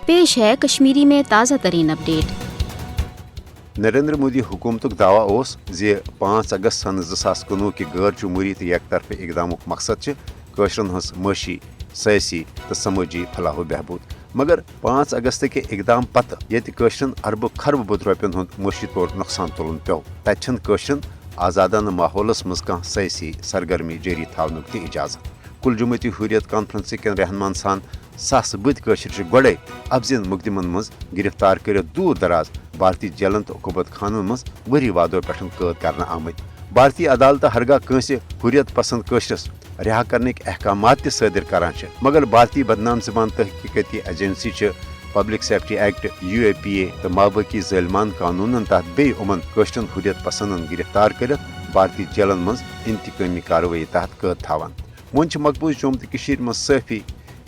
पेश है कश्मीरी में ताज़ा तरीन अपडेट। नरेंद्र मोदी हुकूमतुक दावा ओस जे 5 अगस्त सन 2019 कि गैर जमहूरी तो एक तरफ इकदामुक मकसद कशरन हज मशी सियासी तो समूजी फलाह बहबूद, मगर 5 अगस्त के इकदाम पत ये कशरन अरब खरब बुद रुपयन हुंद मुशी तौर नुकसान तुलन पे तथन कशरन आजादाना माहौलस मज कह सियासी सरगर्मी जारी थावनुक ति इजाजत। कुल जमूती हुरियत कॉन्फ्रेंस के रहनुमान सान सास बुत कशर गोड़े अफजन मुकदमन मज गिरफ्तार कर दूर दराज भारतीय जेलन तो उकूबत खानन मज वरी वादों पे कैद कर आमत। भारतीय अदालत हरगा कंसे हुरियत पसंद कशरस रिहा करने अहकाम सदर करान, मगर भारतीय बदनाम जबान तहकीकती agency public safety act UAPA तो माबकी ज़ालिमान कानूनन तहत बे उमन कशरन हुरियत पसंदन गिरफ्तार कर भारतीय जेलन मज इंतकामी कार्रवाई तहत कैद थावान। वन मकबूज जम्मू तो कशीर मज सफ़ी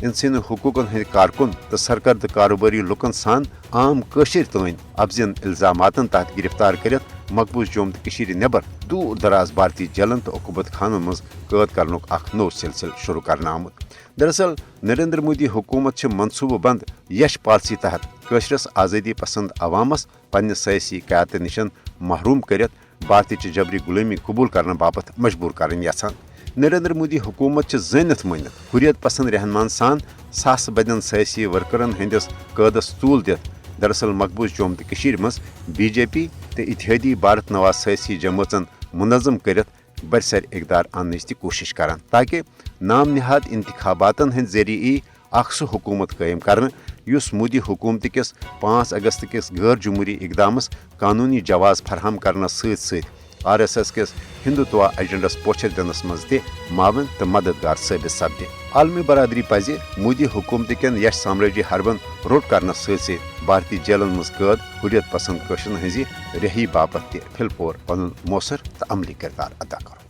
इंसानी हकूकन हंद कारकुन तो सरकर्द कारोबारी लुकन सान आम कशर तन अफजन इल्जामातन तहत गिरफ्तार कर मकबूज जम्मू तो कशीर नेबर दूर दराज भारतीय जेलन तो उकूबत खानन मज कैद करनुक अख नौ सिलसिल शुरू करना आमुत। दरअसल नरेंद्र मोदी हुकूमत मनसूबह बंद यश पॉलिसी तहत कशरस आज़ादी पसंद अवामस पन्ने सियासी क़यादत निशन महरूम कर भारतीय जबरी गुलामी कबूल करने बाबत मजबूर करन यछान। नरेंद्र मोदी हुकूमत जानित मानित हुरियत पसंद रहनुमान सान सास बदन सियासी वर्करन हंदिस कैदस तूल दित दरअसल मकबूज जम्मू तो कशीर मज BJP तो इत्तेहादी भारत नवाज सियासी जमातन मुनज़म कर बरसर इकदार आनने की कोशिश करान, ताकि नाम निहाद इंतखाबातन हंद जरिए सह हुकूमत कायम कर युस मोदी हुकूमत किस 5 अगस्त किस गैर जमहूरी इकदामस कानूनी जवाज फराहम करना RSS किस हिंदुत्व एजेंडस पोचर दिनस मज मावन तो मददगार साबित सपदे। आलमी बरादरी पज मोदी हुकूमत कन यश साम्राज्य हरबन रोट करना भारतीय जेलन मज कैद हुरियत पसंद कशरन हज रिहाई बापत फिलपोर पन मौसर तो अमली किरदार अदा कर।